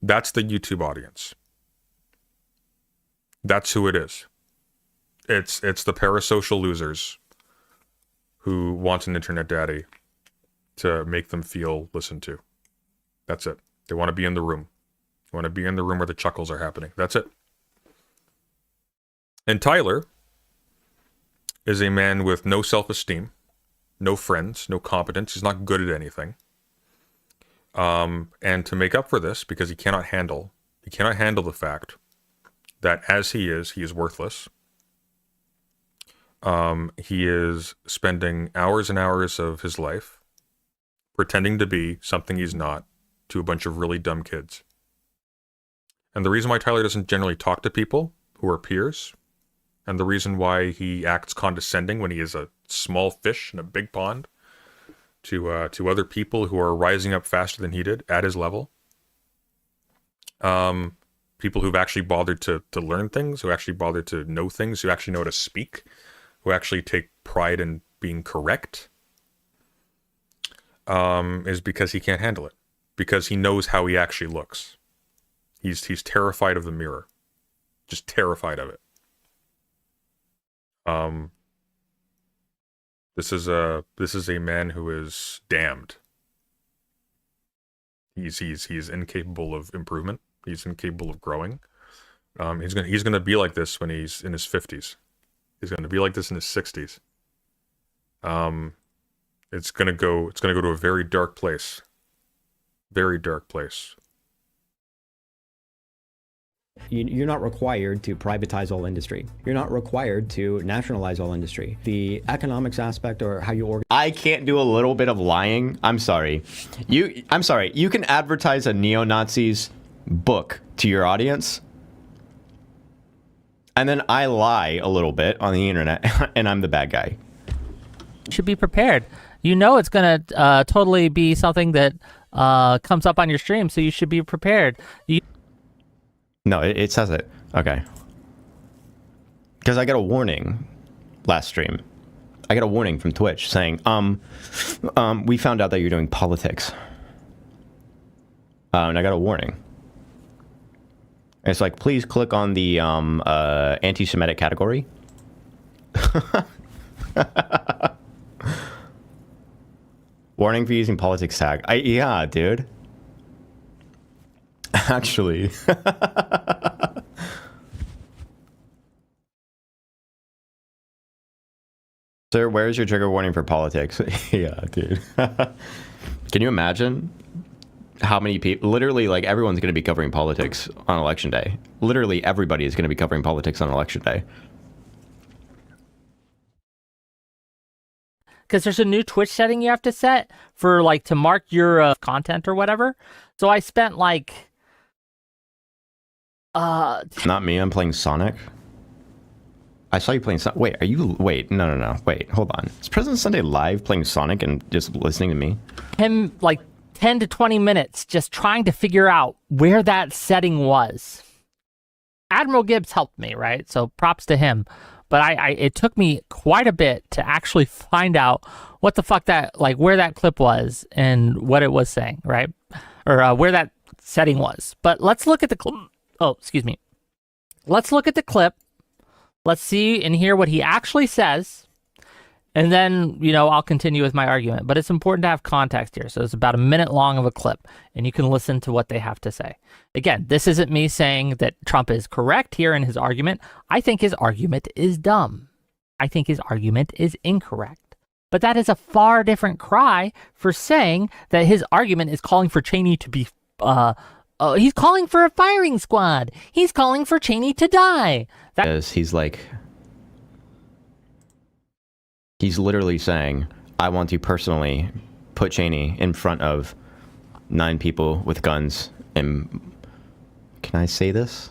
That's the YouTube audience. That's who it is. It's the parasocial losers who want an internet daddy to make them feel listened to. That's it. They want to be in the room. They want to be in the room where the chuckles are happening. That's it. And Tyler is a man with no self-esteem, no friends, no competence. He's not good at anything. And to make up for this, because he cannot handle the fact that as he is worthless. He is spending hours and hours of his life pretending to be something he's not to a bunch of really dumb kids. And the reason why Tyler doesn't generally talk to people who are peers, and the reason why he acts condescending when he is a small fish in a big pond to other people who are rising up faster than he did at his level, people who've actually bothered to learn things, who actually bothered to know things, who actually know how to speak, who actually take pride in being correct, is because he can't handle it. Because he knows how he actually looks. He's terrified of the mirror. Just terrified of it. This is a man who is damned. He's incapable of improvement. He's incapable of growing. He's gonna be like this when he's in his 50s. He's gonna be like this in his 60s. It's gonna go to a very dark place. Very dark place. You're not required to privatize all industry. You're not required to nationalize all industry. The economics aspect or how you organize. I can't do a little bit of lying. I'm sorry. I'm sorry. You can advertise a neo-Nazi's book to your audience, and then I lie a little bit on the internet, and I'm the bad guy. You should be prepared. You know it's going to totally be something that comes up on your stream, so you should be prepared. No, it says it. Okay. Because I got a warning last stream. I got a warning from Twitch saying, we found out that you're doing politics. And I got a warning. It's like, please click on the anti-Semitic category. Warning for using politics tag. Yeah, dude. Actually. Sir, where's your trigger warning for politics? Yeah, dude. Can you imagine how many people, literally, like, everyone's going to be covering politics on election day. Literally everybody is going to be covering politics on election day. Because there's a new Twitch setting you have to set for, like, to mark your content or whatever. So I spent, like... Not me, I'm playing Sonic. I saw you playing Sonic. Wait, are you... Wait, no. Wait, hold on. Is President Sunday live playing Sonic and just listening to me? Him, like, 10 to 20 minutes just trying to figure out where that setting was. Admiral Gibbs helped me, right? So props to him. But it took me quite a bit to actually find out what the fuck that, like, where that clip was and what it was saying, right? Or where that setting was. But let's look at the clip. Oh, excuse me. Let's look at the clip. Let's see and hear what he actually says. And then, you know, I'll continue with my argument. But it's important to have context here. So it's about a minute long of a clip. And you can listen to what they have to say. Again, this isn't me saying that Trump is correct here in his argument. I think his argument is dumb. I think his argument is incorrect. But that is a far different cry for saying that his argument is calling for Cheney to be... he's calling for a firing squad. He's calling for Cheney to die. He's like... He's literally saying, I want to personally put Cheney in front of 9 people with guns. And can I say this?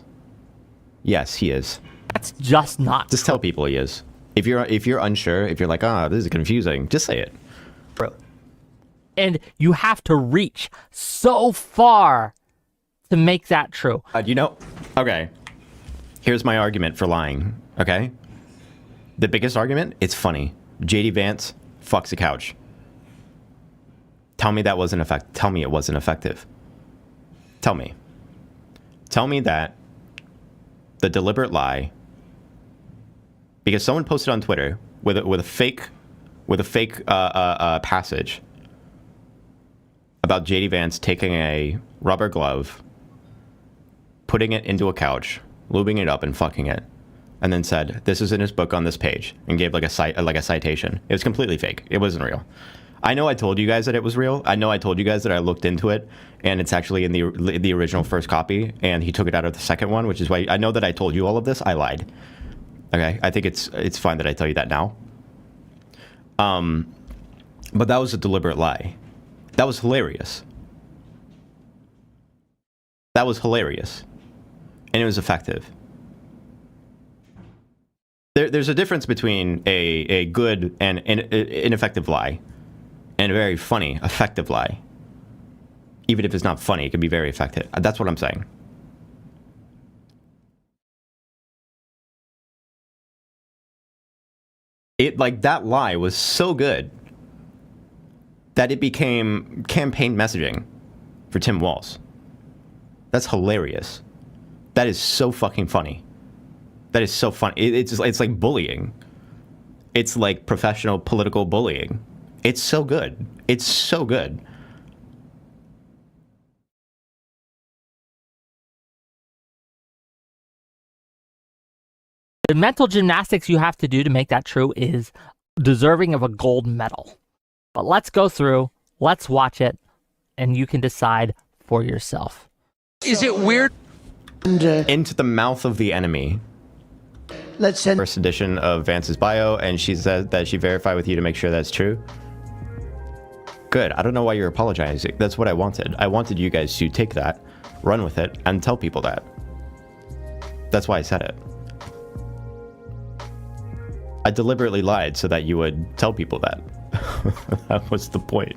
Yes, he is. That's just not Just tell people he is. If you're unsure, if you're like, this is confusing, just say it. Bro. And you have to reach so far to make that true. You know, okay. Here's my argument for lying, okay? The biggest argument, it's funny. JD Vance fucks a couch. Tell me that wasn't effective. Tell me it wasn't effective. Tell me. Tell me that the deliberate lie, because someone posted on Twitter with a fake passage about JD Vance taking a rubber glove, putting it into a couch, lubing it up, and fucking it, and then said, "This is in his book on this page," and gave like a citation. It was completely fake. It wasn't real. I know I told you guys that it was real. I know I told you guys that I looked into it, and it's actually in the original first copy, and he took it out of the second one, which is why I know that I told you all of this. I lied. Okay, I think it's fine that I tell you that now. But that was a deliberate lie. That was hilarious. That was hilarious, and it was effective. There's a difference between a good and an ineffective lie and a very funny, effective lie. Even if it's not funny, it can be very effective. That's what I'm saying. That lie was so good that it became campaign messaging for Tim Walz. That's hilarious. That is so fucking funny. That is so funny. It's like bullying. It's like professional political bullying. It's so good. It's so good. The mental gymnastics you have to do to make that true is deserving of a gold medal. But let's go through, let's watch it, and you can decide for yourself. Is it weird? Into the mouth of the enemy. Let's send First edition of Vance's bio, and she said that she verified with you to make sure that's true. Good. I don't know why you're apologizing. That's what I wanted. I wanted you guys to take that, run with it, and tell people that. That's why I said it. I deliberately lied so that you would tell people that. That was the point.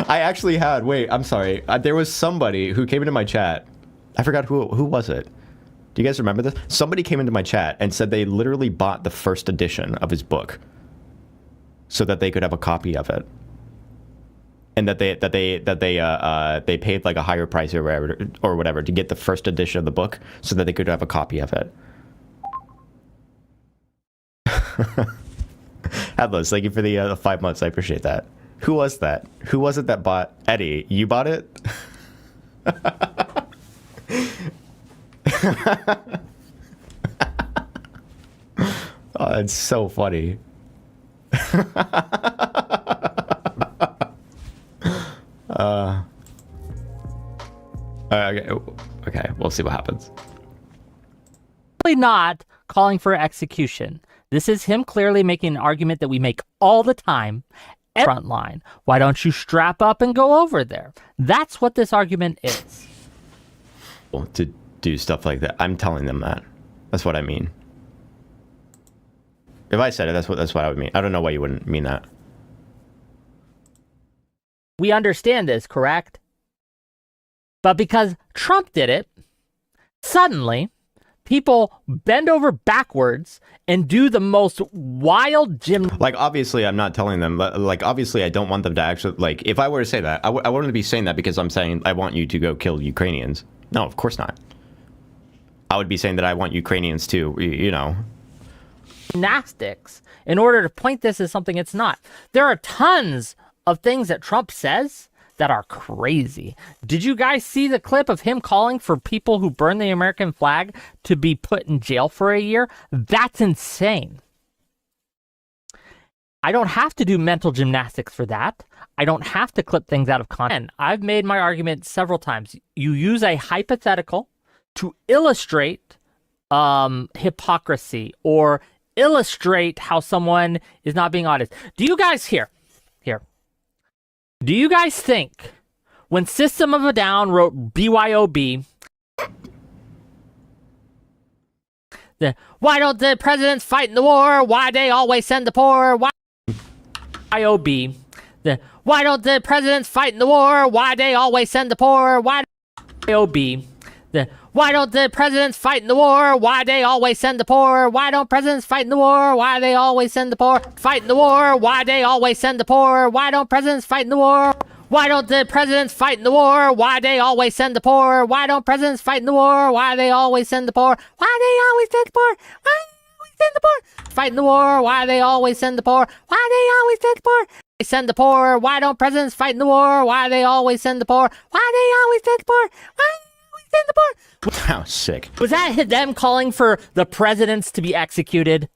I actually had, wait, I'm sorry. There was somebody who came into my chat. I forgot who was it. Do you guys remember this? Somebody came into my chat and said they literally bought the first edition of his book so that they could have a copy of it. And that they paid like a higher price or whatever to get the first edition of the book so that they could have a copy of it. Atlas, thank you for the 5 months. I appreciate that. Who was that? Who was it that bought Eddie? You bought it? Oh, that's so funny. Okay, we'll see what happens. Not calling for execution. This is him clearly making an argument that we make all the time. Front line. Why don't you strap up and go over there? That's what this argument is. To do stuff like that, I'm telling them that. That's what I mean. If I said it, that's what I would mean. I don't know why you wouldn't mean that. We understand this, correct? But because Trump did it, suddenly people bend over backwards and do the most wild gym. Like, obviously, I'm not telling them. Like, obviously, I don't want them to actually. Like, if I were to say that, I wouldn't be saying that because I'm saying I want you to go kill Ukrainians. No, of course not. I would be saying that I want Ukrainians to, you know. Gymnastics in order to point this as something it's not. There are tons of things that Trump says that are crazy. Did you guys see the clip of him calling for people who burn the American flag to be put in jail for a year? That's insane. I don't have to do mental gymnastics for that. I don't have to clip things out of context. I've made my argument several times. You use a hypothetical to illustrate hypocrisy or illustrate how someone is not being honest. Do you guys here? Do you guys think when System of a Down wrote BYOB, why don't the presidents fight in the war? Why they always send the poor? Why BYOB, why don't the presidents fight in the war? Why they always send the poor? Why BYOB, why don't the presidents fight in the war? Why they always send the poor? Why don't presidents fight in the war? Why they always send the poor? Fight in the war? Why they always send the poor? Why don't presidents fight in the war? Why don't the presidents fight in the war? Why they always send the poor? Why don't presidents fight in the war? Why they always send the poor? Why they always send the poor? Why they always send the poor? Fight in the war? Why they always send the poor? Why they always send the poor? They send the poor. Why don't presidents fight in the war? Why they always send the poor? Why they always send the poor? Why they always send the poor? That was sick. Was that them calling for the presidents to be executed?